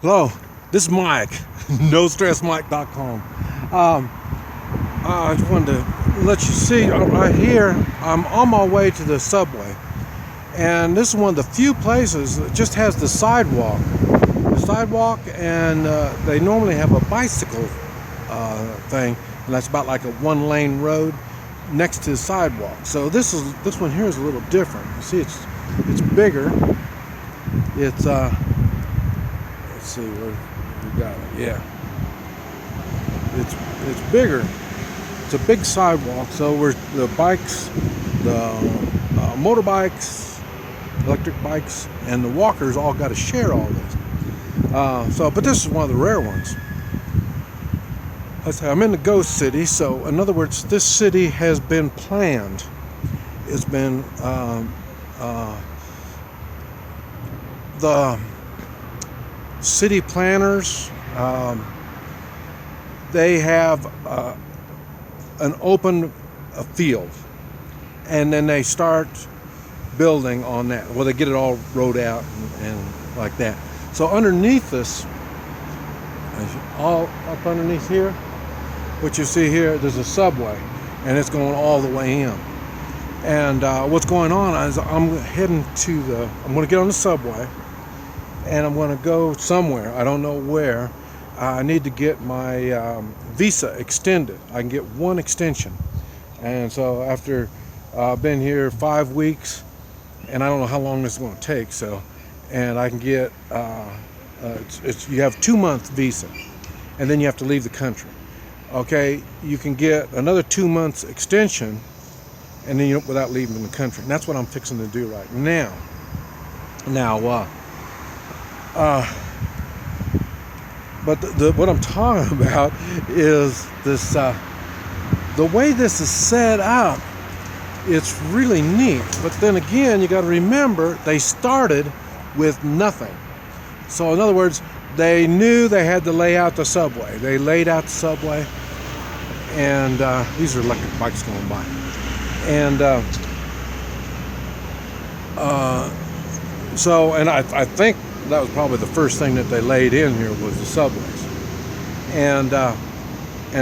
Hello, this is Mike, NoStressMike.com. I just wanted to let you see right here, I'm on my way to the subway. And this is one of the few places that just has the sidewalk. And they normally have a bicycle thing, and that's about like a one-lane road next to the sidewalk. So this one here is a little different. You see, it's bigger. It's let's see where we got it. Yeah, it's bigger. It's a big sidewalk. So we're the bikes, the motorbikes, electric bikes, and the walkers all got to share all this. But this is one of the rare ones. I'm in the ghost city, so in other words, this city has been planned. It's been the city planners. They have an open field, and then they start building on that. Well, they get it all rode out and like that. So underneath this, all up underneath here, what you see here, there's a subway, and it's going all the way in. And what's going on is I'm going to get on the subway, and I'm going to go somewhere. I don't know where. I need to get my visa extended. I can get one extension. And so after I've been here 5 weeks, and I don't know how long this is going to take, and I can get, you have 2-month visa, and then you have to leave the country. Okay, you can get another 2 months extension, and then without leaving the country. And that's what I'm fixing to do right now. But what I'm talking about is this, the way this is set up. It's really neat. But then again, you got to remember, they started with nothing. So in other words, they knew they had to lay out the subway. They laid out the subway, and these are electric bikes going by. And I think that was probably the first thing that they laid in here was the subways. And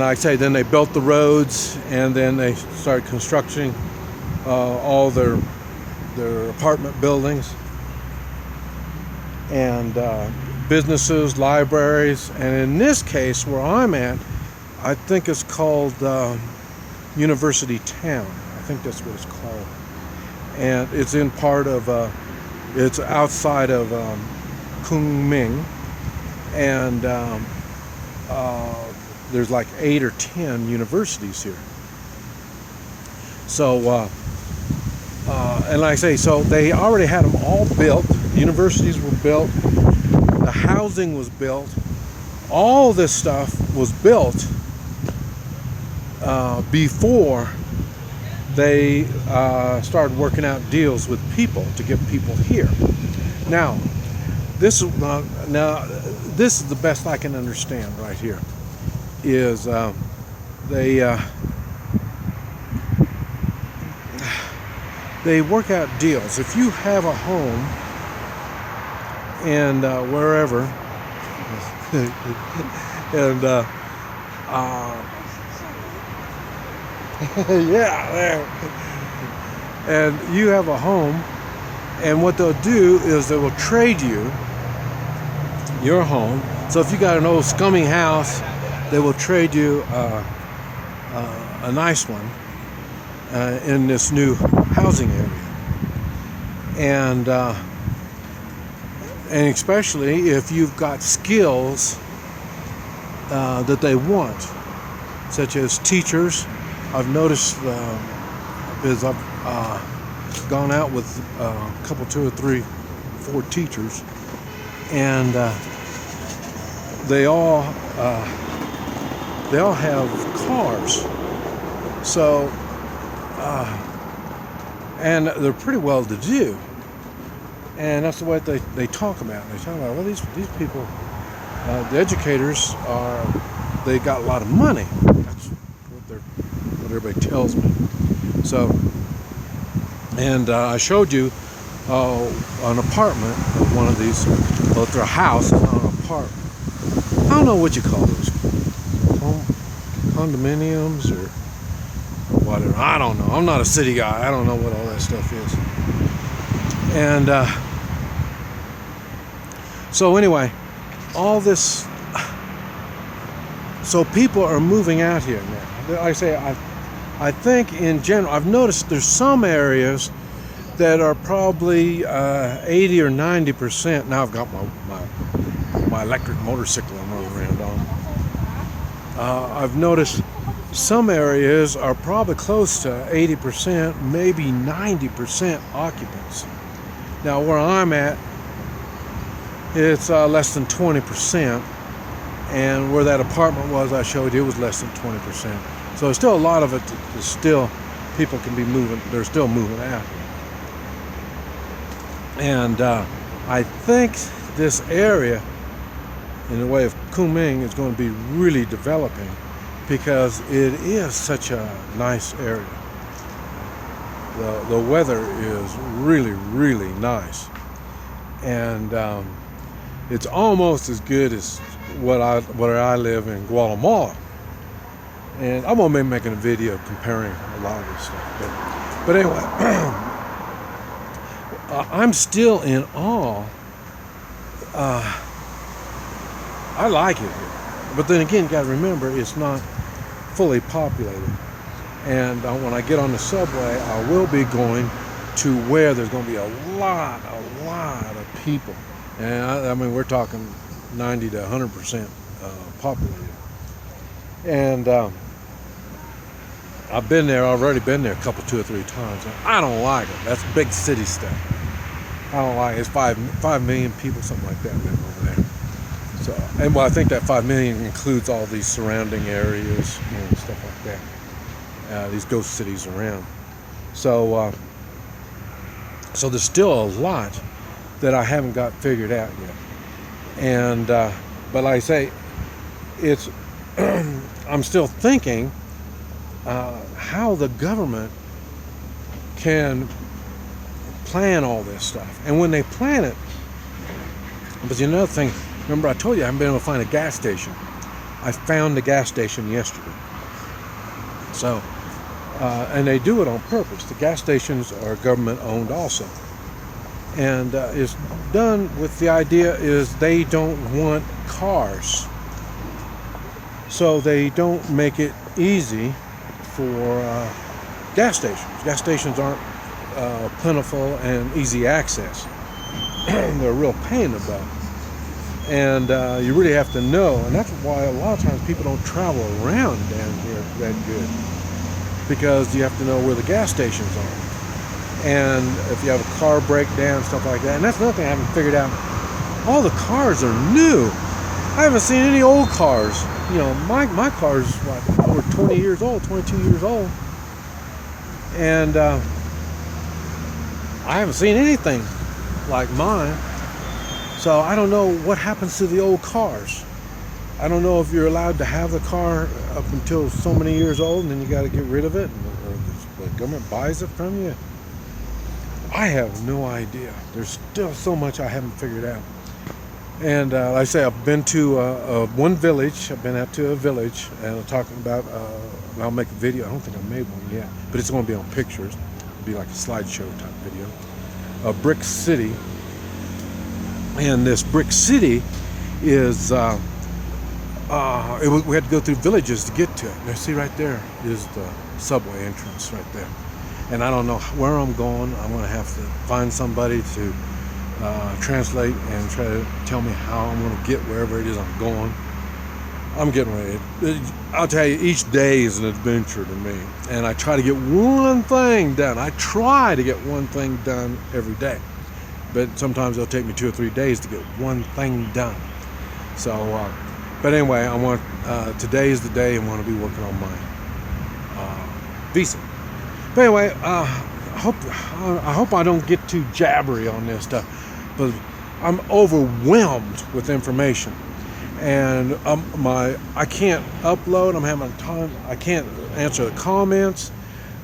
I say then they built the roads, and then they started constructing all their apartment buildings and businesses, libraries, and in this case where I'm at, I think it's called University Town. I think that's what it's called, and it's in part of it's outside of Kunming, and there's like 8 or 10 universities here. So and like I say, so they already had them all built. The universities were built, the housing was built, all this stuff was built before they started working out deals with people to get people here. Now this is the best I can understand right here. Is they work out deals. If you have a home and wherever, and yeah, there. And you have a home, and what they'll do is they will trade you your home. So if you got an old scummy house, they will trade you a nice one in this new housing area. And especially if you've got skills that they want, such as teachers. I've noticed because I've gone out with a couple, 2 or 3, 4 teachers, and they all have cars. So and they're pretty well to do, and that's the way they talk about. They talk about, well, these people, the educators they got a lot of money. That's what everybody tells me. So, and I showed you an apartment of one of these. Well, it's their house. It's not an I don't know what you call those, condominiums or whatever. I don't know. I'm not a city guy. I don't know what all that stuff is. And so anyway, all this. So people are moving out here now. Like I say, I think in general, I've noticed there's some areas that are probably 80 or 90%. Now I've got my electric motorcycle I'm running around on. I've noticed some areas are probably close to 80%, maybe 90% occupancy. Now where I'm at, it's less than 20%. And where that apartment was I showed you, it was less than 20%. So there's still a lot of it that still people can be moving. They're still moving out. And I think this area, in the way of Kunming, is going to be really developing because it is such a nice area. The weather is really, really nice. And it's almost as good as where I live in Guatemala. And I'm gonna be making a video comparing a lot of this stuff. But anyway, I'm still in awe. I like it here. But then again, you gotta remember, it's not fully populated. And when I get on the subway, I will be going to where there's gonna be a lot of people. And I mean, we're talking 90 to 100% populated. And I've already been there a couple, 2 or 3 times. I don't like it. That's big city stuff. I don't like it. It's 5 million people, something like that, live over there. So, and well, I think that 5 million includes all these surrounding areas, stuff like that. These ghost cities around. So, so there's still a lot that I haven't got figured out yet. And but like I say, it's I'm still thinking how the government can plan all this stuff. And when they plan it, but another thing, remember I told you I haven't been able to find a gas station. I found the gas station yesterday. So, and they do it on purpose. The gas stations are government owned also. And it's done with the idea is they don't want cars. So they don't make it easy for gas stations. Gas stations aren't plentiful and easy access. They're a real pain in the butt. And you really have to know, and that's why a lot of times people don't travel around down here that good, because you have to know where the gas stations are. And if you have a car breakdown, stuff like that. And that's another thing I haven't figured out. All the cars are new. I haven't seen any old cars. You know, my car's what, over 20 years old, 22 years old. And I haven't seen anything like mine. So I don't know what happens to the old cars. I don't know if you're allowed to have the car up until so many years old and then you got to get rid of it, or the government buys it from you. I have no idea. There's still so much I haven't figured out. And like I say, I've been to one village. I've been out to a village, and I'm talking about, I'll make a video. I don't think I made one yet, but it's going to be on pictures. It'll be like a slideshow type video. A brick city. And this brick city is, we had to go through villages to get to it. Now see right there is the subway entrance right there. And I don't know where I'm going. I'm going to have to find somebody to translate and try to tell me how I'm going to get wherever it is I'm going. I'm getting ready. I'll tell you, each day is an adventure to me. And I try to get one thing done. I try to get one thing done every day. But sometimes it'll take me 2 or 3 days to get one thing done. So, but anyway, I want, today is the day I'm going to be working on my visa. But anyway, I hope I don't get too jabbery on this stuff, but I'm overwhelmed with information, and I can't upload. I'm having time. I can't answer the comments.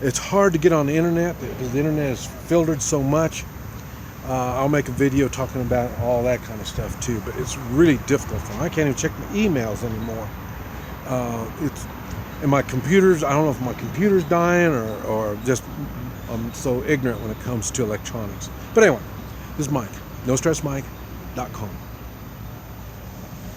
It's hard to get on the internet because the internet is filtered so much. I'll make a video talking about all that kind of stuff too, but it's really difficult for me. I can't even check my emails anymore. And my computers, I don't know if my computer's dying or just I'm so ignorant when it comes to electronics. But anyway, this is Mike, NoStressMike.com.